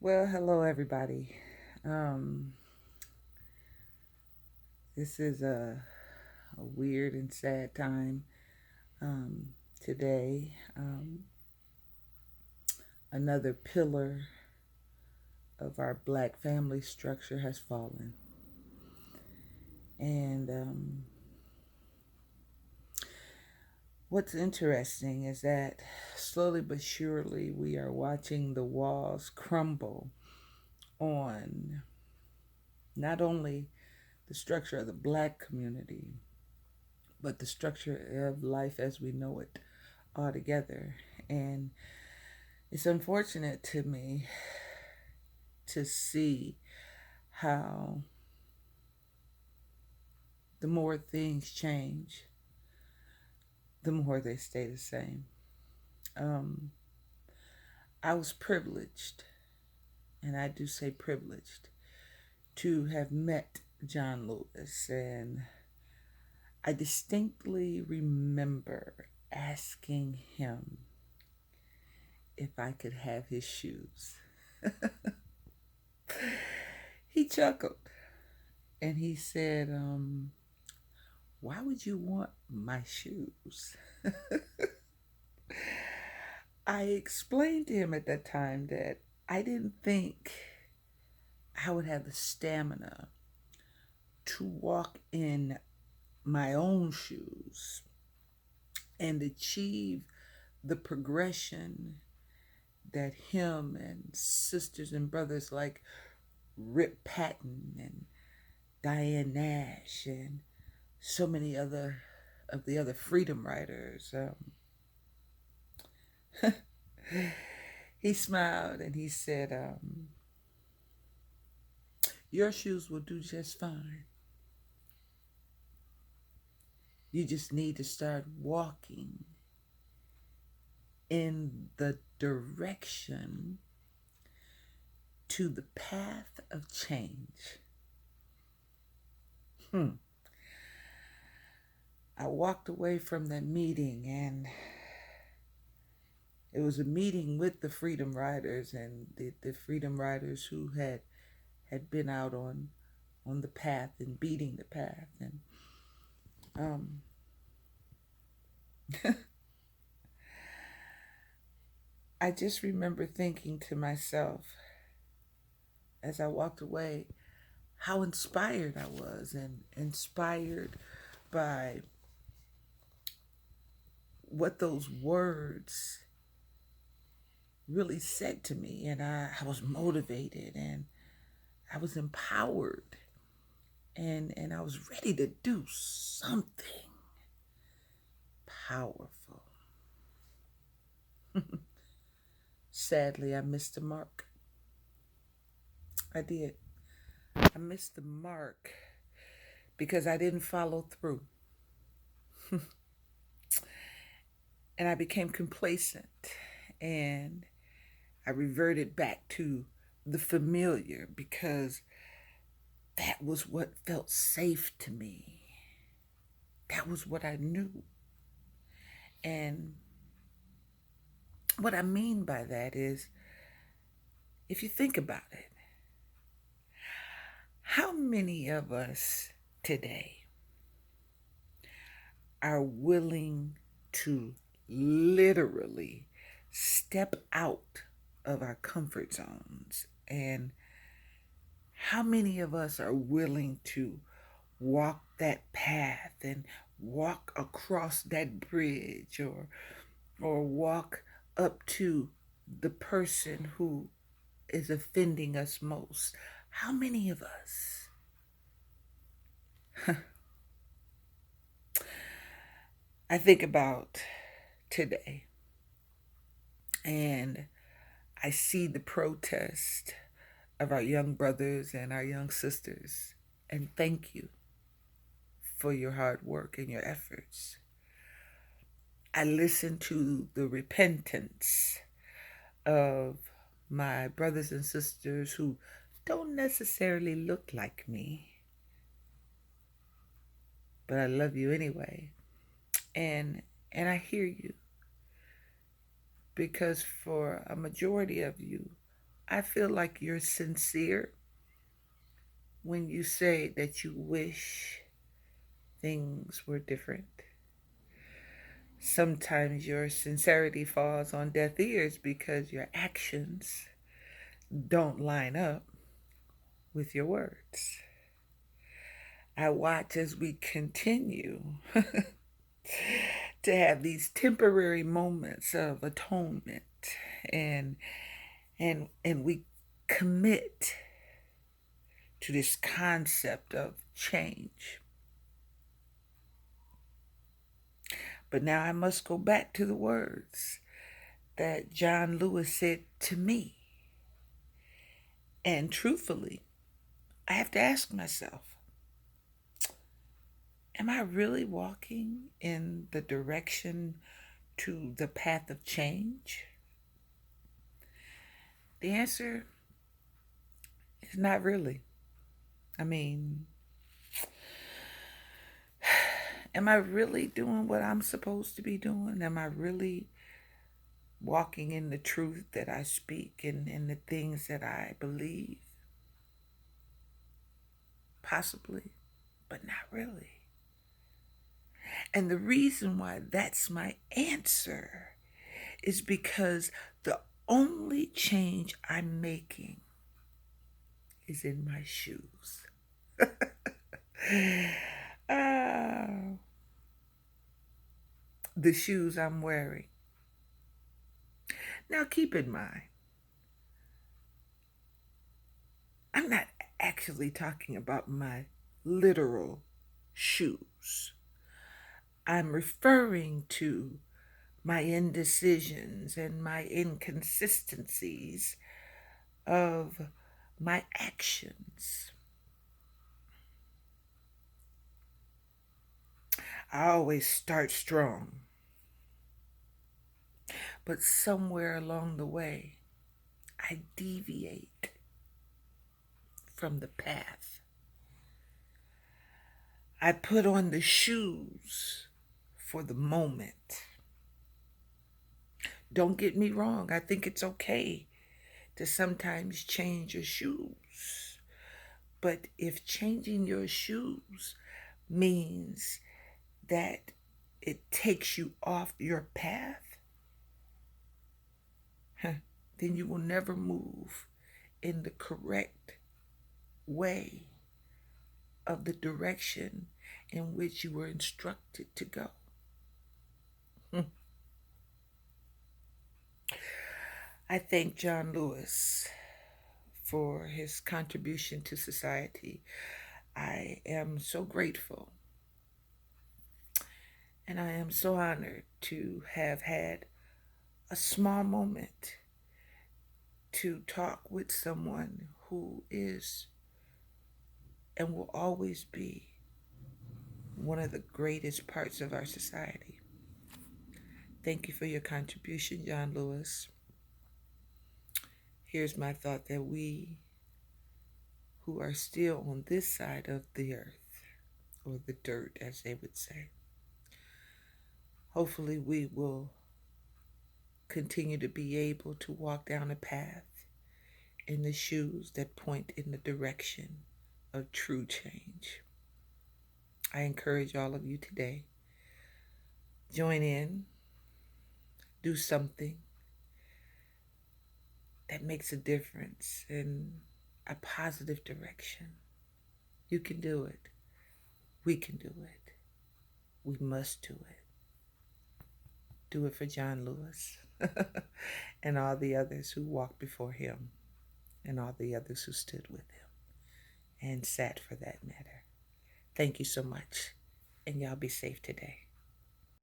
Well, hello everybody. Um, this is a weird and sad time um, today. Another pillar of our black family structure has fallen. And what's interesting is that slowly but surely we are watching the walls crumble on not only the structure of the black community, but the structure of life as we know it altogether. And it's unfortunate to me to see how the more things change, the more they stay the same. Um, I was privileged, and I do say privileged, to have met John Lewis, and I distinctly remember asking him if I could have his shoes. He chuckled and he said, why would you want my shoes? I explained to him at that time that I didn't think I would have the stamina to walk in my own shoes and achieve the progression that him and sisters and brothers like Rip Patton and Diane Nash and so many other of the other freedom riders. He smiled and he said, your shoes will do just fine. You just need to start walking in the direction to the path of change. Hmm. I walked away from that meeting, and it was a meeting with the Freedom Riders and the Freedom Riders who had been out on the path and beating the path. And um, I just remember thinking to myself as I walked away how inspired I was, and inspired by what those words really said to me. And I was motivated and I was empowered, and I was ready to do something powerful. Sadly, I missed the mark. I did. I missed the mark because I didn't follow through. And I became complacent, and I reverted back to the familiar because that was what felt safe to me. That was what I knew. And what I mean by that is, if you think about it, how many of us today are willing to literally step out of our comfort zones? And how many of us are willing to walk that path and walk across that bridge, or walk up to the person who is offending us most? How many of us? I think about today, and I see the protest of our young brothers and our young sisters. And thank you for your hard work and your efforts. I listen to the repentance of my brothers and sisters who don't necessarily look like me, but I love you anyway. And I hear you, because for a majority of you, I feel like you're sincere when you say that you wish things were different. Sometimes your sincerity falls on deaf ears because your actions don't line up with your words. I watch as we continue to have these temporary moments of atonement and and we commit to this concept of change. But now I must go back to the words that John Lewis said to me. And truthfully, I have to ask myself, am I really walking in the direction to the path of change? The answer is not really. I mean, am I really doing what I'm supposed to be doing? Am I really walking in the truth that I speak and in the things that I believe? Possibly, but not really. And the reason why that's my answer is because the only change I'm making is in my shoes. Ah, the shoes I'm wearing. Now, keep in mind, I'm not actually talking about my literal shoes. I'm referring to my indecisions and my inconsistencies of my actions. I always start strong, but somewhere along the way, I deviate from the path. I put on the shoes for the moment. Don't get me wrong, I think it's okay to sometimes change your shoes. But if changing your shoes means that it takes you off your path, then you will never move in the correct way of the direction in which you were instructed to go. I thank John Lewis for his contribution to society. I am so grateful and I am so honored to have had a small moment to talk with someone who is and will always be one of the greatest parts of our society. Thank you for your contribution, John Lewis. Here's my thought that we who are still on this side of the earth, or the dirt, as they would say, hopefully we will continue to be able to walk down a path in the shoes that point in the direction of true change. I encourage all of you today, join in, do something that makes a difference in a positive direction. You can do it. We can do it. We must do it. Do it for John Lewis and all the others who walked before him and all the others who stood with him and sat for that matter. Thank you so much, and y'all be safe today.